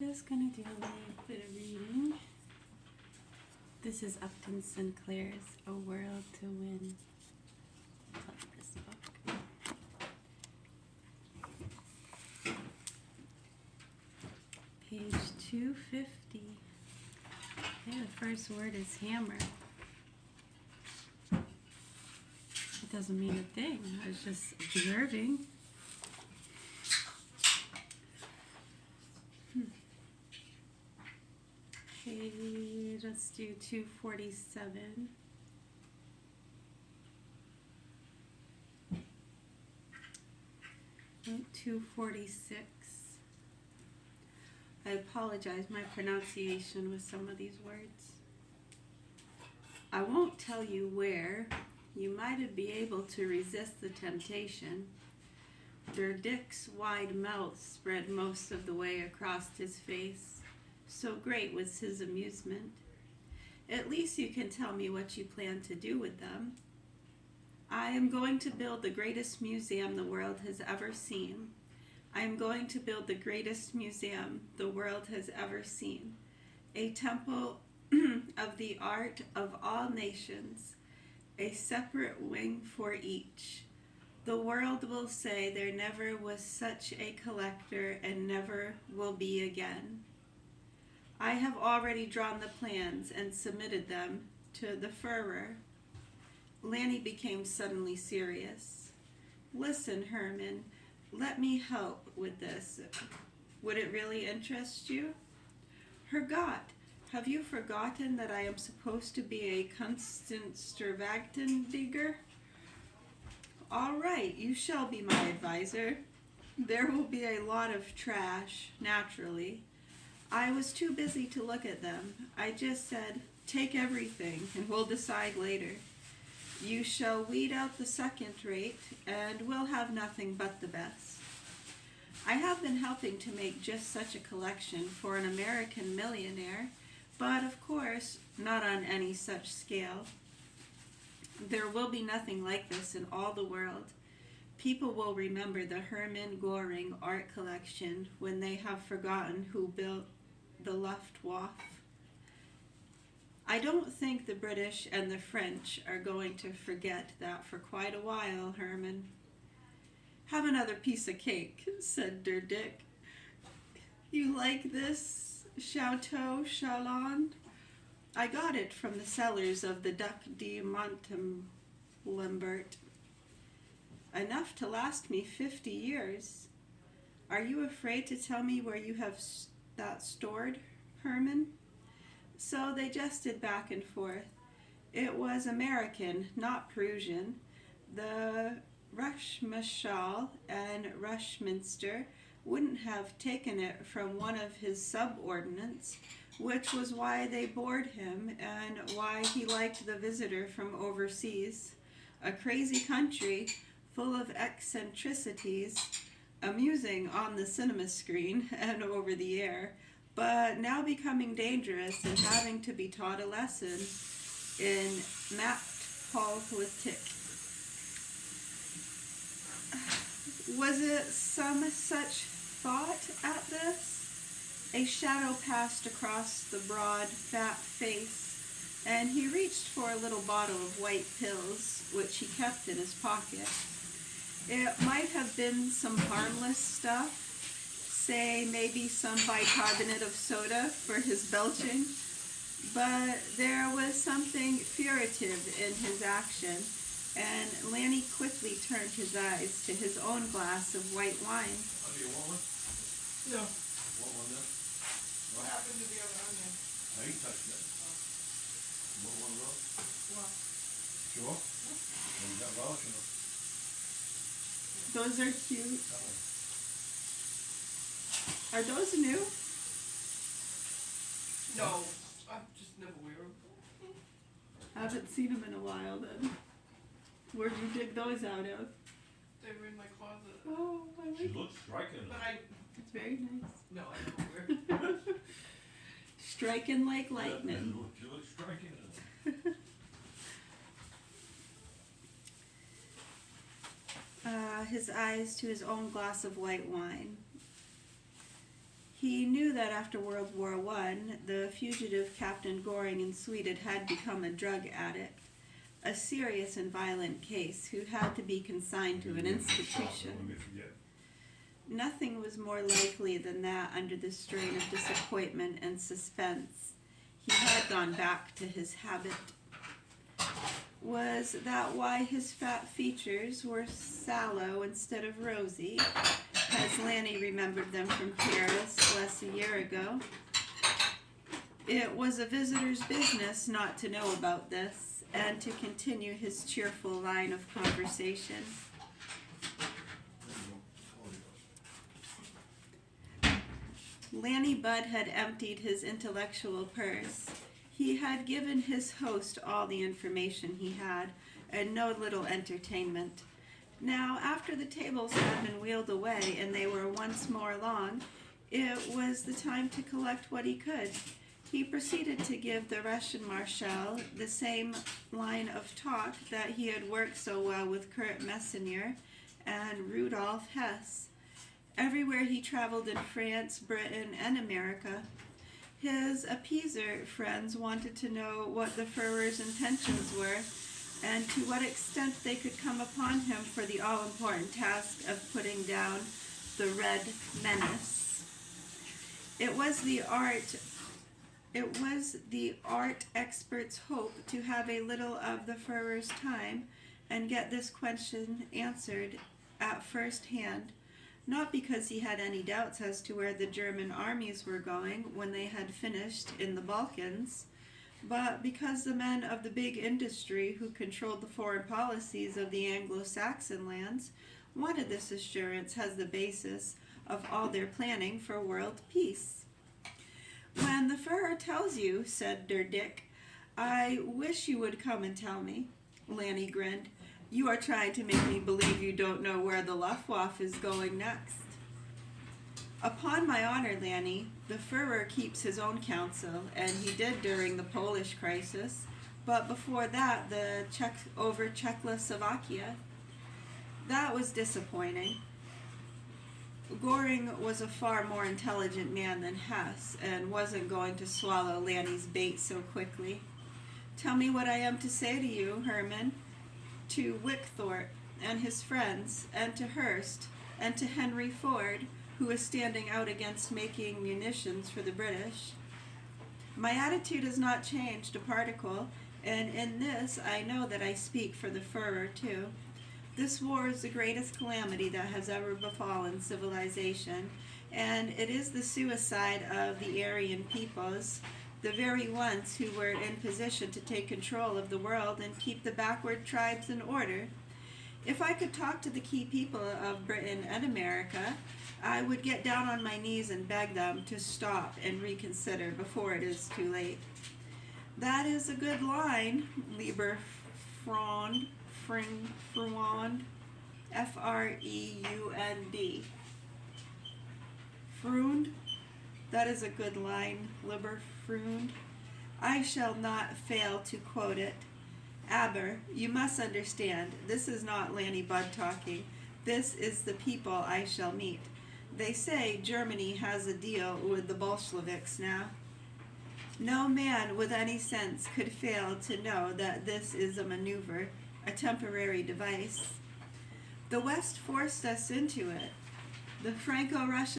Just gonna do a little bit of reading. This is Upton Sinclair's A World to Win. Love this book. Page 250. Okay, the first word is hammer. It doesn't mean a thing. I was just observing. Okay, let's do 247. Oh, 246. I apologize, my pronunciation with some of these words. I won't tell you where. You might be able to resist the temptation. Dick's wide mouth spread most of the way across his face. So great was his amusement. At least you can tell me what you plan to do with them. I am going to build the greatest museum the world has ever seen. I am going to build the greatest museum the world has ever seen. A temple of the art of all nations, a separate wing for each. The world will say there never was such a collector and never will be again. I have already drawn the plans and submitted them to the Führer. Lanny became suddenly serious. Listen, Herman, let me help with this. Would it really interest you? Herrgott, have you forgotten that I am supposed to be a Kunstverwaltungsdienstler? All right, you shall be my advisor. There will be a lot of trash, naturally. I was too busy to look at them. I just said, take everything and we'll decide later. You shall weed out the second rate and we'll have nothing but the best. I have been helping to make just such a collection for an American millionaire, but of course not on any such scale. There will be nothing like this in all the world. People will remember the Hermann Göring art collection when they have forgotten who built the Luftwaffe. I don't think the British and the French are going to forget that for quite a while, Herman. Have another piece of cake, said Dick. You like this, Chateau Chalon? I got it from the cellars of the Duc de Montalembert. Enough to last me 50 years. Are you afraid to tell me where you have that stored, Herman? So they jested back and forth. It was American, not Prussian. The Rushmarschall and Rushminster wouldn't have taken it from one of his subordinates, which was why they bored him and why he liked the visitor from overseas. A crazy country full of eccentricities, amusing on the cinema screen and over the air, but now becoming dangerous and having to be taught a lesson in Machtpolitik. Was it some such thought at this? A shadow passed across the broad, fat face, and he reached for a little bottle of white pills, which he kept in his pocket. It might have been some harmless stuff, say maybe some bicarbonate of soda for his belching, but there was something furtive in his action, and Lanny quickly turned his eyes to his own glass of white wine. Oh, do you want one? No. Want one then? What happened to the other onion? I ain't touching it. You want one of those? What? Sure. Well, you got relish in them. Those are cute. That one. Are those new? No. I just never wear them. I haven't seen them in a while then. Where'd you dig those out of? They were in my closet. Oh, I She like it. looks striking. But It's very nice. no, I don't wear them. Striking like lightning. She looks striking. His eyes to his own glass of white wine. He knew that after World War I, the fugitive Captain Goring in Sweden had become a drug addict, a serious and violent case who had to be consigned to an institution. Let me forget. Nothing was more likely than that under the strain of disappointment and suspense. He had gone back to his habit. Was that why his fat features were sallow instead of rosy, as Lanny remembered them from Paris less a year ago? It was a visitor's business not to know about this, and to continue his cheerful line of conversation. Lanny Budd had emptied his intellectual purse. He had given his host all the information he had, and no little entertainment. Now, after the tables had been wheeled away and they were once more long, it was the time to collect what he could. He proceeded to give the Russian Marshal the same line of talk that he had worked so well with Kurt Messner and Rudolf Hess. Everywhere he traveled in France, Britain, and America, his appeaser friends wanted to know what the Führer's intentions were and to what extent they could come upon him for the all-important task of putting down the Red Menace. It was the art expert's hope to have a little of the Führer's time and get this question answered at first hand. Not because he had any doubts as to where the German armies were going when they had finished in the Balkans, but because the men of the big industry who controlled the foreign policies of the Anglo-Saxon lands wanted this assurance as the basis of all their planning for world peace. "When the Führer tells you," said Der Dick, "I wish you would come and tell me." Lanny grinned. "You are trying to make me believe you don't know where the Luftwaffe is going next." "Upon my honor, Lanny, the Führer keeps his own counsel, and he did during the Polish crisis, but before that, over Czechoslovakia. That was disappointing. Goring was a far more intelligent man than Hess, and wasn't going to swallow Lanny's bait so quickly. Tell me what I am to say to you, Herman, to Wickthorpe and his friends, and to Hearst, and to Henry Ford, who is standing out against making munitions for the British. My attitude has not changed a particle, and in this I know that I speak for the Führer too. This war is the greatest calamity that has ever befallen civilization, and it is the suicide of the Aryan peoples, the very ones who were in position to take control of the world and keep the backward tribes in order. If I could talk to the key people of Britain and America, I would get down on my knees and beg them to stop and reconsider before it is too late." "That is a good line, lieber Freund, F-R-E-U-N-D. Freund? That is a good line, lieber Freund. I shall not fail to quote it. Aber, you must understand, this is not Lanny Budd talking. This is the people I shall meet. They say Germany has a deal with the Bolsheviks now. No man with any sense could fail to know that this is a maneuver, a temporary device. The West forced us into it. The Franco-Russian